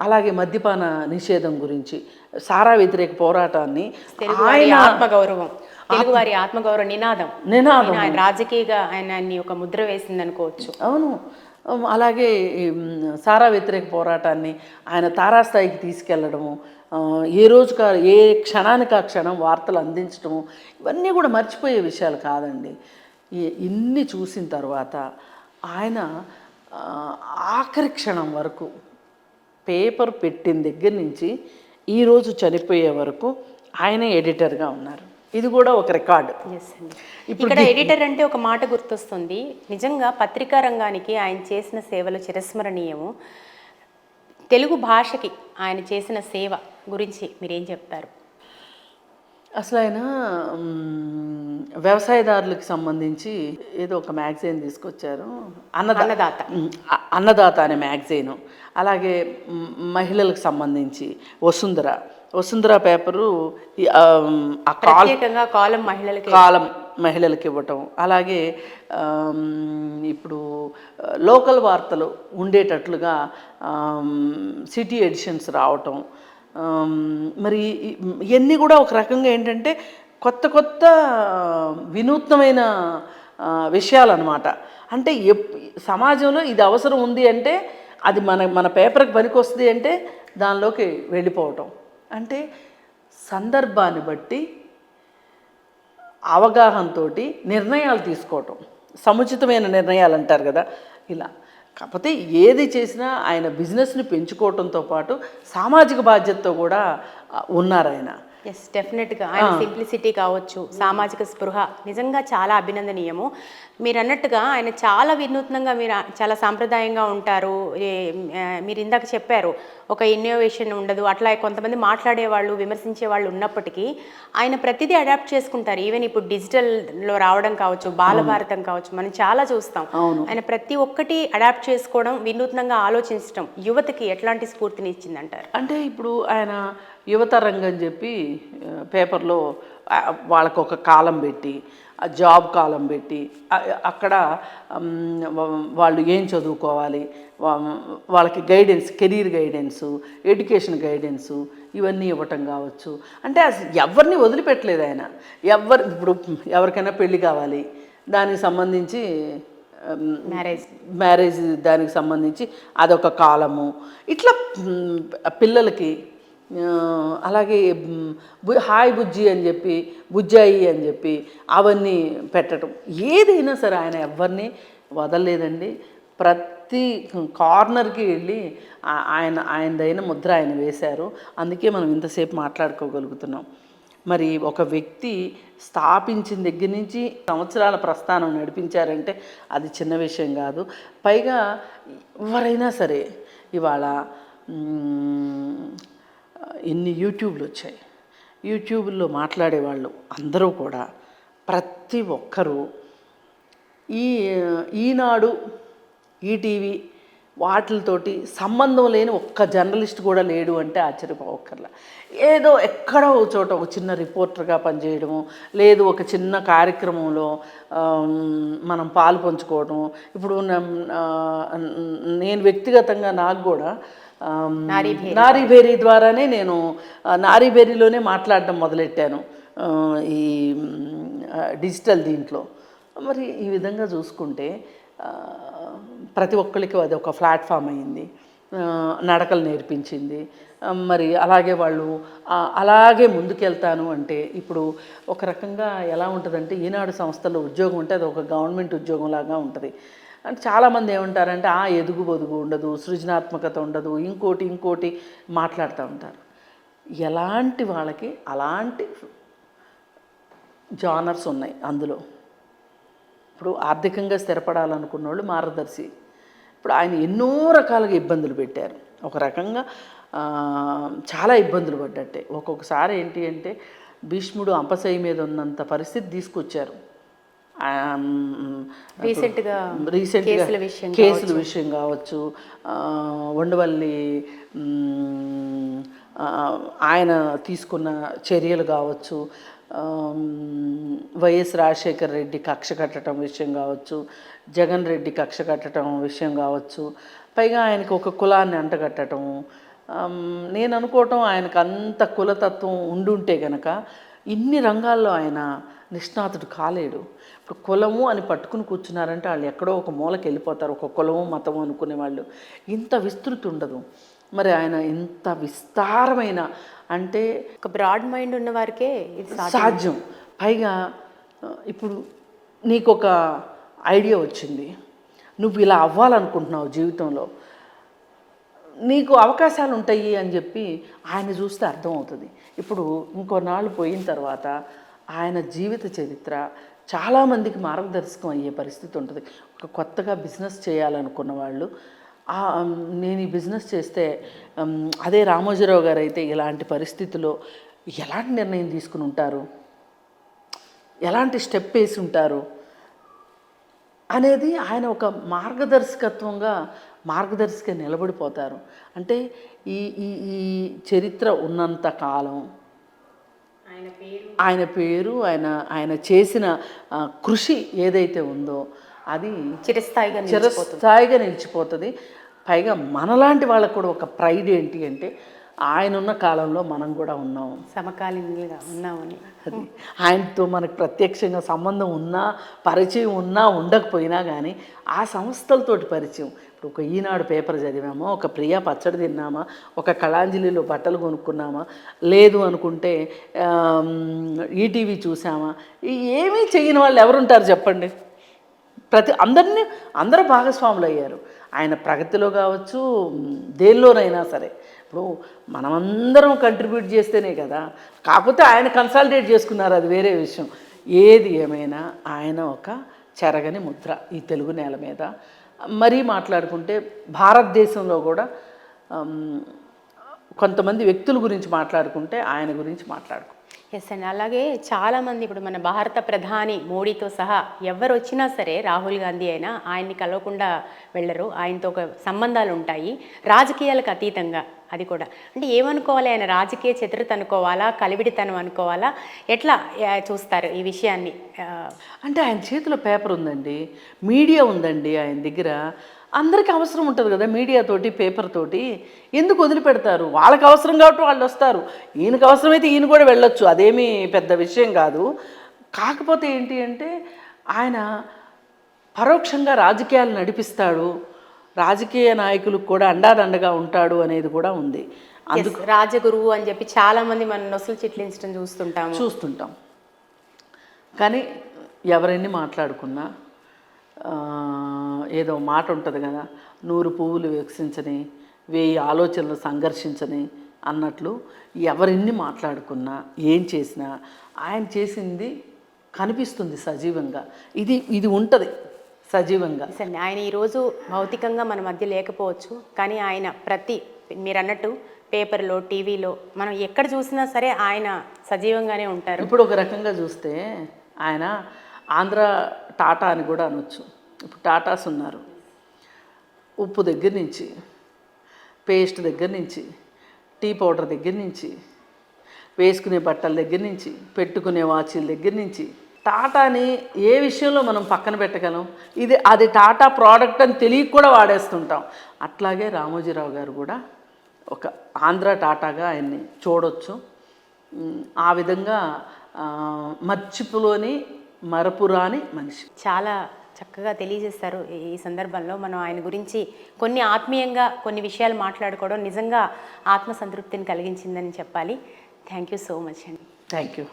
అలాగే మద్యపాన నిషేధం గురించి, సారా వ్యతిరేక పోరాటాన్ని తెలుగువారి ఆత్మగౌరవం, తెలుగువారి ఆత్మగౌరవ నినాదం నినాదం ఆయన రాజకీయంగా ఆయన్ని ఒక ముద్ర వేసింది అనుకోవచ్చు. అవును. అలాగే సారా వ్యతిరేక పోరాటాన్ని ఆయన తారాస్థాయికి తీసుకెళ్ళడము, ఏ రోజుకా ఏ క్షణానికి ఆ క్షణం వార్తలు అందించడము, ఇవన్నీ కూడా మర్చిపోయే విషయాలు కాదండి. ఇన్ని చూసిన తర్వాత ఆయన ఆఖరి క్షణం వరకు పేపర్ పెట్టిన దగ్గర నుంచి ఈరోజు చనిపోయే వరకు ఆయనే ఎడిటర్గా ఉన్నారు. ఇది కూడా ఒక రికార్డు. ఇక్కడ ఎడిటర్ అంటే ఒక మాట గుర్తొస్తుంది. నిజంగా పత్రికా రంగానికి ఆయన చేసిన సేవలు చిరస్మరణీయము. తెలుగు భాషకి ఆయన చేసిన సేవ గురించి మీరేం చెప్తారు? అసలు ఆయన వ్యవసాయదారులకు సంబంధించి ఏదో ఒక మ్యాగజైన్ తీసుకొచ్చారు, అన్నదాత అన్నదాత అనే మ్యాగజైను. అలాగే మహిళలకు సంబంధించి వసుంధర పేపరు కాలం మహిళలకు ఇవ్వటం. అలాగే ఇప్పుడు లోకల్ వార్తలు ఉండేటట్లుగా సిటీ ఎడిషన్స్ రావటం. మరి ఇవన్నీ కూడా ఒక రకంగా ఏంటంటే కొత్త వినూత్నమైన విషయాలు అన్నమాట. అంటే సమాజంలో ఇది అవసరం ఉంది అంటే అది మన పేపర్కి పనికొస్తుంది అంటే దానిలోకి వెళ్ళిపోవటం. అంటే సందర్భాన్ని బట్టి అవగాహనతో నిర్ణయాలు తీసుకోవటం, సముచితమైన నిర్ణయాలు అంటారు కదా, ఇలా. కాకపోతే ఏది చేసినా ఆయన బిజినెస్ని పెంచుకోవడంతో పాటు సామాజిక బాధ్యతతో కూడా ఉన్నారు ఆయన. ఎస్, డెఫినెట్గా ఆయన సింప్లిసిటీ కావచ్చు, సామాజిక స్పృహ నిజంగా చాలా అభినందనీయము. మీరు అన్నట్టుగా ఆయన చాలా వినూత్నంగా, మీరు చాలా సాంప్రదాయంగా ఉంటారు. మీరు ఇందాక చెప్పారు ఒక ఇన్నోవేషన్ ఉండదు, అట్లా కొంతమంది మాట్లాడేవాళ్ళు, విమర్శించే వాళ్ళు ఉన్నప్పటికీ ఆయన ప్రతిదీ అడాప్ట్ చేసుకుంటారు. ఈవెన్ ఇప్పుడు డిజిటల్లో రావడం కావచ్చు, బాలభారతం కావచ్చు, మనం చాలా చూస్తాం. ఆయన ప్రతి ఒక్కటి అడాప్ట్ చేసుకోవడం, వినూత్నంగా ఆలోచించడం యువతకి ఎట్లాంటి స్ఫూర్తిని ఇచ్చిందంటారు? అంటే ఇప్పుడు ఆయన యువత రంగం చెప్పి పేపర్లో వాళ్ళకు ఒక కాలం పెట్టి, జాబ్ కాలం పెట్టి, అక్కడ వాళ్ళు ఏం చదువుకోవాలి, వాళ్ళకి guidance, career guidance, education guidance, ఇవన్నీ ఇవ్వటం కావచ్చు. అంటే అసలు ఎవరిని వదిలిపెట్టలేదు ఆయన. ఇప్పుడు ఎవరికైనా పెళ్ళి కావాలి, దానికి సంబంధించి మ్యారేజ్ దానికి సంబంధించి అదొక కాలము, ఇట్లా పిల్లలకి. అలాగే హాయ్ బుజ్జి అని చెప్పి, బుజ్జాయి అని చెప్పి అవన్నీ పెట్టడం. ఏదైనా సరే ఆయన ఎవరిని వదలలేదండి. ప్రతి కార్నర్కి వెళ్ళి ఆయనదైన ముద్ర ఆయన వేశారు. అందుకే మనం ఇంతసేపు మాట్లాడుకోగలుగుతున్నాం. మరి ఒక వ్యక్తి స్థాపించిన దగ్గర నుంచి సంవత్సరాల ప్రస్థానం నడిపించారంటే అది చిన్న విషయం కాదు. పైగా ఎవరైనా సరే ఇవాళ ఎన్ని యూట్యూబ్లు వచ్చాయి, యూట్యూబ్లో మాట్లాడేవాళ్ళు అందరూ కూడా ప్రతి ఒక్కరూ ఈనాడు, ఈటీవీ వాటితోటి సంబంధం లేని ఒక్క జర్నలిస్ట్ కూడా లేడు అంటే ఆశ్చర్యపోవక్కర్లా. ఏదో ఎక్కడో ఒక చోట ఒక చిన్న రిపోర్టర్గా పనిచేయడము, లేదు ఒక చిన్న కార్యక్రమంలో మనం పాలు పంచుకోవడం. ఇప్పుడు నేను వ్యక్తిగతంగా నాకు కూడా నారీబేరీ ద్వారానే నేను నారీబేరీలోనే మాట్లాడడం మొదలెట్టాను ఈ డిజిటల్ దీంట్లో. మరి ఈ విధంగా చూసుకుంటే ప్రతి ఒక్కరికి అది ఒక ప్లాట్ఫామ్ అయింది, నడకలు నేర్పించింది. మరి అలాగే వాళ్ళు అలాగే ముందుకెళ్తాను అంటే ఇప్పుడు ఒక రకంగా ఎలా ఉంటుందంటే ఈనాడు సంస్థలో ఉద్యోగం ఉంటే అది ఒక గవర్నమెంట్ ఉద్యోగం లాగా ఉంటుంది. అంటే చాలామంది ఏమంటారంటే ఎదుగు బొదుగు ఉండదు, సృజనాత్మకత ఉండదు, ఇంకోటి మాట్లాడుతూ ఉంటారు. ఎలాంటి వాళ్ళకి అలాంటి జానర్స్ ఉన్నాయి అందులో. ఇప్పుడు ఆర్థికంగా స్థిరపడాలనుకున్న వాళ్ళు మార్గదర్శి. ఇప్పుడు ఆయన ఎన్నో రకాలుగా ఇబ్బందులు పెట్టారు. ఒక రకంగా చాలా ఇబ్బందులు పడ్డట్టే. ఒక్కొక్కసారి ఏంటి అంటే భీష్ముడు అంపశయ్య మీద ఉన్నంత పరిస్థితి తీసుకొచ్చారు. రీసెంట్గా కేసుల విషయం కావచ్చు, ఉండవల్లి ఆయన తీసుకున్న చర్యలు కావచ్చు, వైఎస్ రాజశేఖర్ రెడ్డి కక్ష కట్టడం విషయం కావచ్చు, జగన్ రెడ్డి కక్ష కట్టడం విషయం కావచ్చు, పైగా ఆయనకు ఒక కులాన్ని అంటగట్టడం, నేను అనుకోవటం ఆయనకు అంత కులతత్వం ఉండుంటే గనక ఇన్ని రంగాల్లో ఆయన నిష్ణాతుడు కాలేడు. ఇప్పుడు కులము అని పట్టుకుని కూర్చున్నారంటే వాళ్ళు ఎక్కడో ఒక మూలకి వెళ్ళిపోతారు, ఒక కులము మతము అనుకునే వాళ్ళు. ఇంత విస్తృతి ఉండదు. మరి ఆయన ఇంత విస్తారమైన అంటే ఒక బ్రాడ్ మైండ్ ఉన్న వారికే ఇది సాధ్యం. పైగా ఇప్పుడు నీకు ఒక ఐడియా వచ్చింది, నువ్వు ఇలా అవ్వాలనుకుంటున్నావు జీవితంలో, నీకు అవకాశాలు ఉంటాయి అని చెప్పి ఆయన చూస్తే అర్థమవుతుంది. ఇప్పుడు ఇంకొన్నాళ్ళు పోయిన తర్వాత ఆయన జీవిత చరిత్ర చాలామందికి మార్గదర్శకం అయ్యే పరిస్థితి ఉంటుంది. ఒక కొత్తగా బిజినెస్ చేయాలనుకున్న వాళ్ళు నేను ఈ బిజినెస్ చేస్తే అదే రామోజీరావు గారు అయితే ఇలాంటి పరిస్థితిలో ఎలాంటి నిర్ణయం తీసుకుని ఉంటారు, ఎలాంటి స్టెప్ వేసి ఉంటారు అనేది ఆయన ఒక మార్గదర్శిగా నిలబడిపోతారు. అంటే ఈ ఈ ఈ చరిత్ర ఉన్నంత కాలం ఆయన పేరు ఆయన చేసిన కృషి ఏదైతే ఉందో అది చిరస్థాయిగా నిలిచిపోతుంది. పైగా మనలాంటి వాళ్ళకు కూడా ఒక ప్రైడ్ ఏంటి అంటే ఆయన ఉన్న కాలంలో మనం కూడా ఉన్నాం, సమకాలీనులుగా ఉన్నామని. అది ఆయనతో మనకు ప్రత్యక్షంగా సంబంధం ఉన్నా, పరిచయం ఉన్నా ఉండకపోయినా కానీ ఆ సంస్థలతోటి పరిచయం. ఇప్పుడు ఒక ఈనాడు పేపర్ చదివామా, ఒక ప్రియా పచ్చడి తిన్నామా, ఒక కళాంజలిలో బట్టలు కొనుక్కున్నామా, లేదు అనుకుంటే ఈటీవీ చూసామా, ఏమీ చేయని వాళ్ళు ఎవరుంటారు చెప్పండి? అందరూ భాగస్వాములు అయ్యారు ఆయన ప్రగతిలో కావచ్చు, దేనిలోనైనా సరే. ఇప్పుడు మనమందరం కంట్రిబ్యూట్ చేస్తేనే కదా, కాకపోతే ఆయన కన్సాలిడేట్ చేసుకున్నారు, అది వేరే విషయం. ఏది ఏమైనా ఆయన ఒక చెరగని ముద్ర ఈ తెలుగు నేల మీద. మరీ మాట్లాడుకుంటే భారతదేశంలో కూడా కొంతమంది వ్యక్తుల గురించి మాట్లాడుకుంటే ఆయన గురించి మాట్లాడుకో. ఎస్ అండి. అలాగే చాలామంది ఇప్పుడు మన భారత ప్రధాని మోడీతో సహా ఎవరు వచ్చినా సరే, రాహుల్ గాంధీ అయినా ఆయన్ని కలవకుండా వెళ్ళరు, ఆయనతో ఒక సంబంధాలు ఉంటాయి రాజకీయాలకు అతీతంగా. అది కూడా అంటే ఏమనుకోవాలి, ఆయన రాజకీయ చతురత అనుకోవాలా, కలివిడితనం అనుకోవాలా, ఎట్లా చూస్తారు ఈ విషయాన్ని? అంటే ఆయన చేతిలో పేపర్ ఉందండి, మీడియా ఉందండి ఆయన దగ్గర. అందరికీ అవసరం ఉంటుంది కదా మీడియాతోటి, పేపర్ తోటి. ఎందుకు వదిలిపెడతారు? వాళ్ళకి అవసరం కాబట్టి వాళ్ళు వస్తారు, ఈయనకు అవసరమైతే ఈయన కూడా వెళ్ళొచ్చు, అదేమీ పెద్ద విషయం కాదు. కాకపోతే ఏంటి అంటే ఆయన పరోక్షంగా రాజకీయాలు నడిపిస్తాడు, రాజకీయ నాయకులకు కూడా అండాదండగా ఉంటాడు అనేది కూడా ఉంది. అందుకు రాజగురువు అని చెప్పి చాలామంది మన నొసలు చిట్లించడం చూస్తుంటాం. కానీ ఎవరైనా మాట్లాడుకున్నా ఏదో మాట ఉంటుంది కదా, 100 పువ్వులు వికసించని 1000 ఆలోచనలు సంఘర్షించని అన్నట్లు, ఎవరిన్ని మాట్లాడుకున్నా ఏం చేసినా ఆయన చేసింది కనిపిస్తుంది సజీవంగా. ఇది ఉంటుంది సజీవంగా. సరే, ఆయన ఈరోజు భౌతికంగా మన మధ్య లేకపోవచ్చు, కానీ ఆయన మీరు అన్నట్టు పేపర్లో, టీవీలో మనం ఎక్కడ చూసినా సరే ఆయన సజీవంగానే ఉంటారు. ఇప్పుడు ఒక రకంగా చూస్తే ఆయన ఆంధ్ర టాటా అని కూడా అనొచ్చు. ఇప్పుడు టాటాస్ ఉన్నారు, ఉప్పు దగ్గర నుంచి, పేస్ట్ దగ్గర నుంచి, టీ పౌడర్ దగ్గర నుంచి, వేసుకునే బట్టల దగ్గర నుంచి, పెట్టుకునే వాచీల దగ్గర నుంచి, టాటాని ఏ విషయంలో మనం పక్కన పెట్టగలం? అది టాటా ప్రోడక్ట్ అని తెలియక కూడా వాడేస్తుంటాం. అట్లాగే రామోజీరావు గారు కూడా ఒక ఆంధ్ర టాటాగా ఆయన్ని చూడొచ్చు. ఆ విధంగా మర్చిపోలేని మరపురాని మనిషి. చాలా చక్కగా తెలియజేస్తారు. ఈ సందర్భంలో మనం ఆయన గురించి కొన్ని ఆత్మీయంగా కొన్ని విషయాలు మాట్లాడుకోవడం నిజంగా ఆత్మసంతృప్తిని కలిగించిందని చెప్పాలి. థ్యాంక్ యూ సో మచ్ అండి. Thank you.